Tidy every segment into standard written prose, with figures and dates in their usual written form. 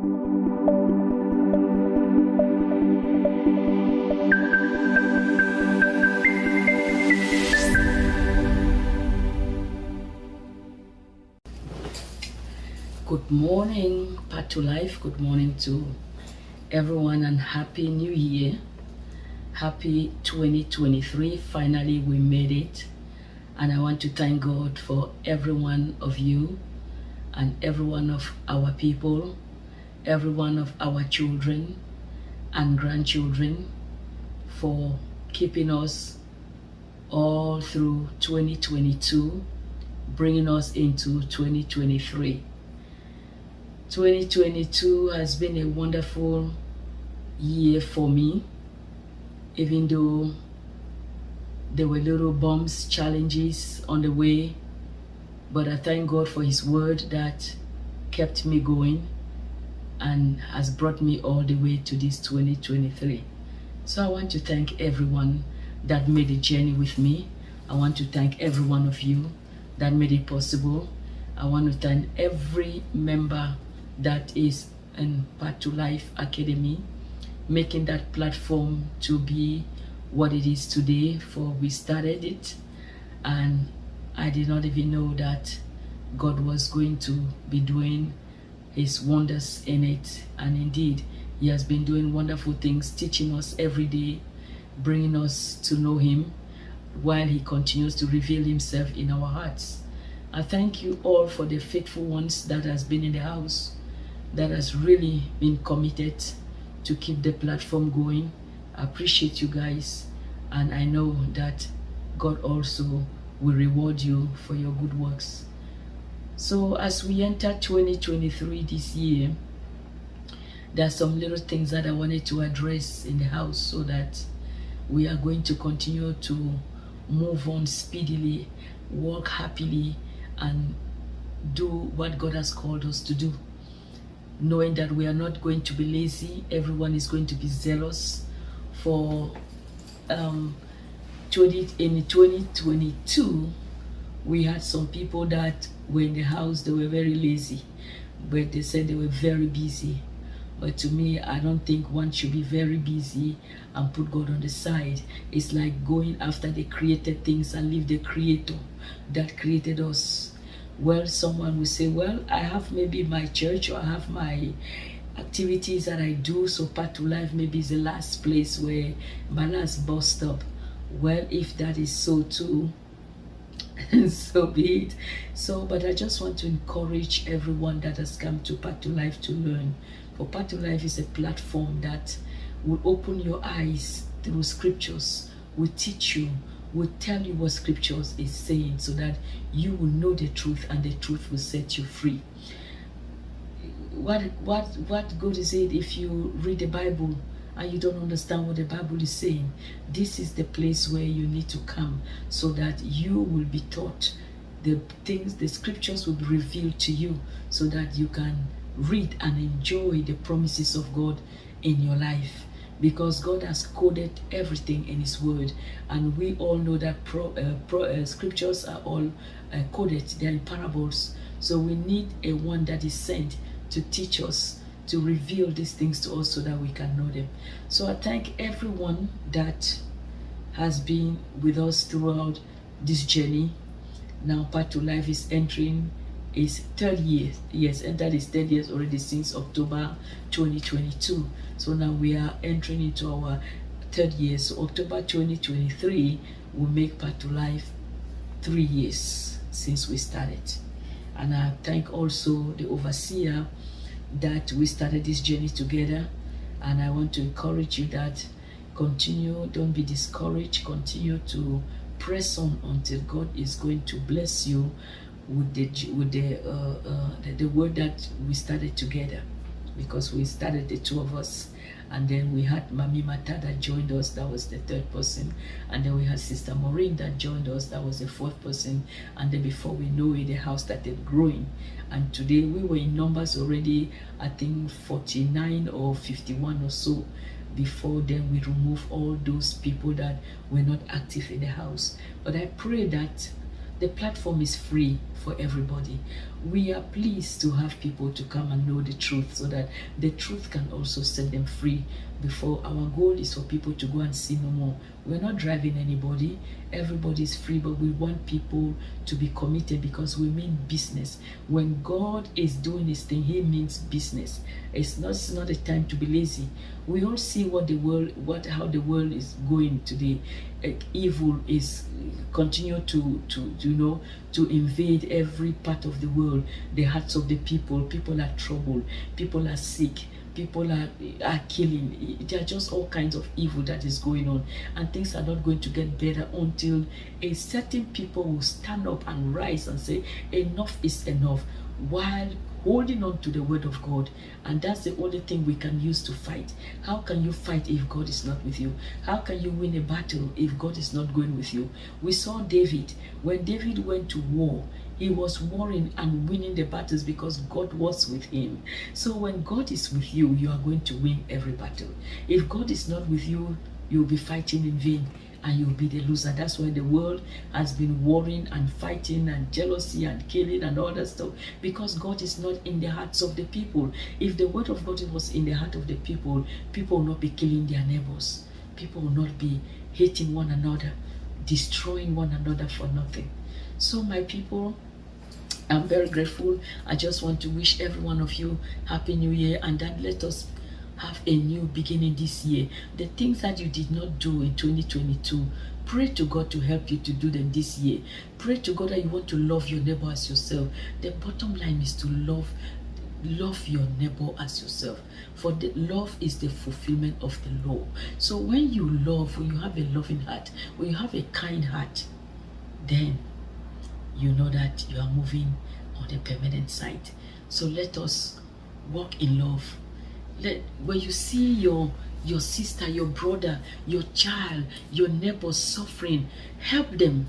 Good morning, Path to Life. Good morning to everyone and Happy New Year. Happy 2023. Finally, we made it. And I want to thank God for every one of you and every one of our people, every one of our children and grandchildren for keeping us all through 2022, bringing us into 2023. 2022 has been a wonderful year for me, even though there were little bumps, challenges on the way, but I thank God for His word that kept me going and has brought me all the way to this 2023. So I want to thank everyone that made the journey with me. I want to thank every one of you that made it possible. I want to thank every member that is in Path to Life Academy, making that platform to be what it is today. For we started it and I did not even know that God was going to be doing His wonders in it, and indeed He has been doing wonderful things, teaching us every day, bringing us to know Him while He continues to reveal Himself in our hearts. I thank you all for the faithful ones that has been in the house, that has really been committed to keep the platform going. I appreciate you guys, and I know that God also will reward you for your good works. So as we enter 2023 this year, there are some little things that I wanted to address in the house so that we are going to continue to move on speedily, walk happily, and do what God has called us to do, knowing that we are not going to be lazy. Everyone is going to be zealous. For in 2022, we had some people that were in the house, they were very lazy, but they said they were very busy. But to me, I don't think one should be very busy and put God on the side. It's like going after the created things and leave the Creator that created us. Well, someone will say, well, I have maybe my church, or I have my activities that I do, so Path to Life maybe is the last place where my last bus stop. Well, if that is so too, so be it. So, but I just want to encourage everyone that has come to Path to Life to learn. For Path to Life is a platform that will open your eyes through scriptures, will teach you, will tell you what scriptures is saying, so that you will know the truth and the truth will set you free. What good is it if you read the Bible and you don't understand what the Bible is saying? This is the place where you need to come, so that you will be taught the things, the scriptures will be revealed to you, so that you can read and enjoy the promises of God in your life. Because God has coded everything in His word, and we all know that scriptures are all coded, they are in parables. So we need a one that is sent to teach us, to reveal these things to us so that we can know them. So I thank everyone that has been with us throughout this journey. Now Path to Life is entering its third year. Yes, entered its third year already since October 2022. So now we are entering into our third year. So October 2023 will make Path to Life 3 years since we started. And I thank also the overseer that we started this journey together. And I want to encourage you that continue, don't be discouraged, continue to press on until God is going to bless you with the word that we started together. Because we started, the two of us, and then we had Mami Mata that joined us, that was the third person, and then we had Sister Maureen that joined us, that was the fourth person, and then before we know it, the house started growing, and today we were in numbers already, I think 49 or 51 or so. Before then, we remove all those people that were not active in the house. But I pray that the platform is free for everybody. We are pleased to have people to come and know the truth so that the truth can also set them free. Before, our goal is for people to go and sin no more. We're not driving anybody. Everybody's free, but we want people to be committed because we mean business. When God is doing his thing, he means business. It's not a time to be lazy. We all see how the world is going today. Evil is continue to invade every part of the world, the hearts of the people. People are troubled, people are sick, people are killing. There are just all kinds of evil that is going on, and things are not going to get better until a certain people will stand up and rise and say enough is enough, while holding on to the word of God. And that's the only thing we can use to fight. How can you fight if God is not with you? How can you win a battle if God is not going with you? We saw David. When David went to war, he was warring and winning the battles because God was with him. So when God is with you, you are going to win every battle. If God is not with you, you'll be fighting in vain and you'll be the loser. That's why the world has been warring and fighting and jealousy and killing and all that stuff, because God is not in the hearts of the people. If the word of God was in the heart of the people, people will not be killing their neighbors. People will not be hating one another, destroying one another for nothing. So my people, I'm very grateful. I just want to wish every one of you Happy New Year, and that let us have a new beginning this year. The things that you did not do in 2022, pray to God to help you to do them this year. Pray to God that you want to love your neighbor as yourself. The bottom line is to love your neighbor as yourself, for the love is the fulfillment of the law. So when you love, when you have a loving heart, when you have a kind heart, then you know that you are moving on the permanent side. So let us walk in love. When you see your sister, your brother, your child, your neighbor suffering, help them.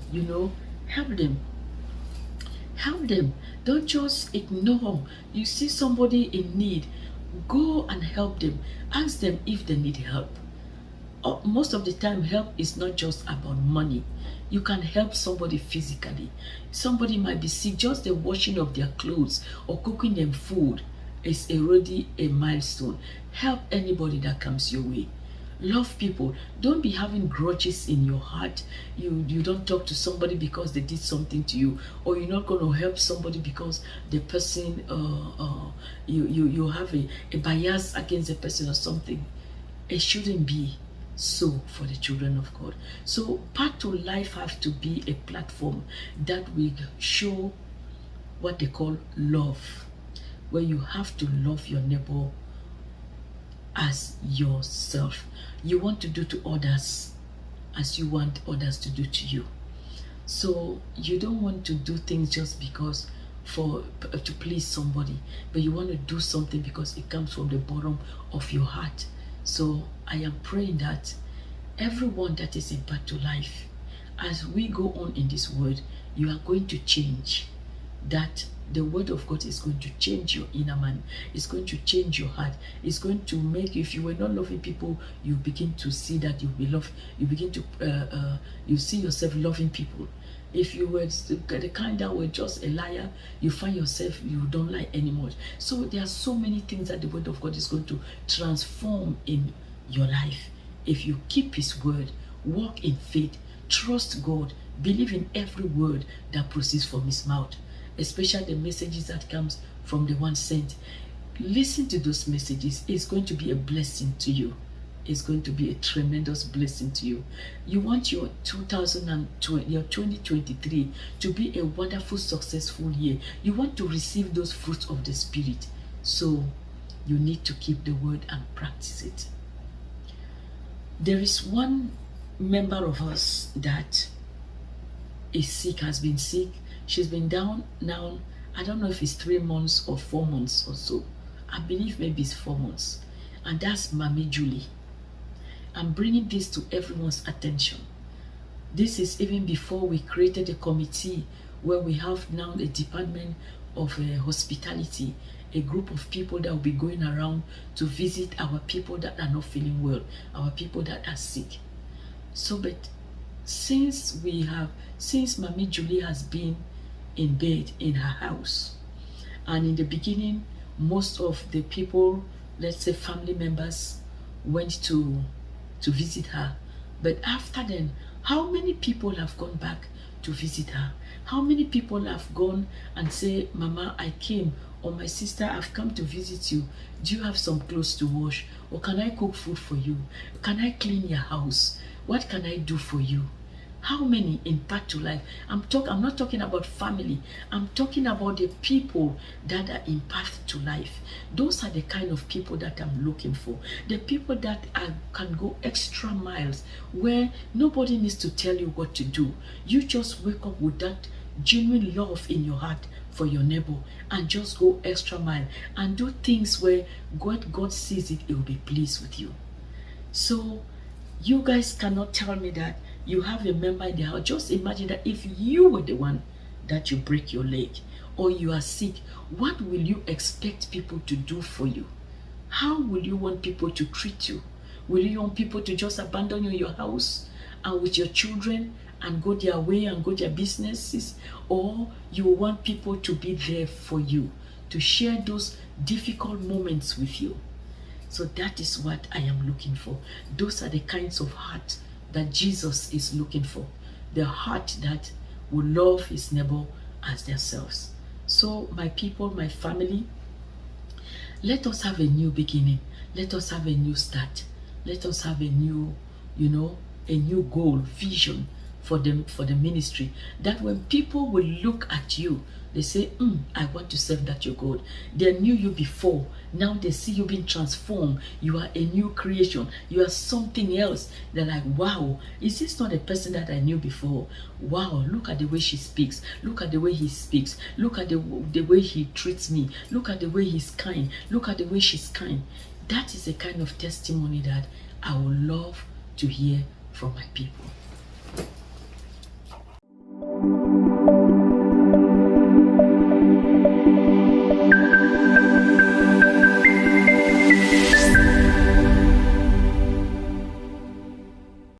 Help them. Help them. Don't just ignore. You see somebody in need, go and help them. Ask them if they need help. Most of the time, help is not just about money. You can help somebody physically. Somebody might be sick, just the washing of their clothes or cooking them food is already a milestone. Help anybody that comes your way. Love people. Don't be having grudges in your heart. You don't talk to somebody because they did something to you, or you're not going to help somebody because the person you have a bias against the person or something. It shouldn't be so for the children of God. So part of life has to be a platform that will show what they call love, where you have to love your neighbor as yourself. You want to do to others as you want others to do to you. So you don't want to do things just because to please somebody, but you want to do something because it comes from the bottom of your heart. So I am praying that everyone that is in battle life, as we go on in this word, you are going to change. That the word of God is going to change your inner man. It's going to change your heart. It's going to make you, if you were not loving people, you begin to see that you will love. You begin to, you see yourself loving people. If you were the kind that were just a liar, you find yourself, you don't lie anymore. So there are so many things that the word of God is going to transform in your life. If you keep his word, walk in faith, trust God, believe in every word that proceeds from his mouth, especially the messages that comes from the one sent. Listen to those messages. It's going to be a blessing to you. It's going to be a tremendous blessing to you. You want your 2023 to be a wonderful, successful year. You want to receive those fruits of the Spirit. So you need to keep the word and practice it. There is one member of us that is sick, has been sick. She's been down now, I don't know if it's 3 months or 4 months or so. I believe maybe it's 4 months. And that's Mami Julie. I'm bringing this to everyone's attention. This is even before we created a committee where we have now a department of hospitality, a group of people that will be going around to visit our people that are not feeling well, our people that are sick. So, but since Mami Julie has been in bed in her house, And in the beginning, most of the people, let's say family members, went to visit her. But after then, how many people have gone back to visit her? How many people have gone and say, Mama, I came, or my sister, I've come to visit you. Do you have some clothes to wash? Or can I cook food for you? Can I clean your house? What can I do for you? How many impact to life? I'm not talking about family. I'm talking about the people that are impact to life. Those are the kind of people that I'm looking for. The people that can go extra miles, where nobody needs to tell you what to do. You just wake up with that genuine love in your heart for your neighbor and just go extra mile and do things where God sees it, He will be pleased with you. So you guys cannot tell me that you have a member in the house. Just imagine that if you were the one that you break your leg or you are sick, what will you expect people to do for you? How will you want people to treat you? Will you want people to just abandon you in your house and with your children and go their way and go their businesses? Or you want people to be there for you, to share those difficult moments with you? So that is what I am looking for. Those are the kinds of heart that Jesus is looking for. The heart that will love his neighbor as themselves. So my people, my family, let us have a new beginning. Let us have a new start. Let us have a new, a new goal, vision for the ministry. That when people will look at you, they say, I want to serve that your God. They knew you before. Now they see you being transformed. You are a new creation. You are something else. They're like, wow, is this not a person that I knew before? Wow, look at the way she speaks. Look at the way he speaks. Look at the way he treats me. Look at the way he's kind. Look at the way she's kind. That is a kind of testimony that I would love to hear from my people.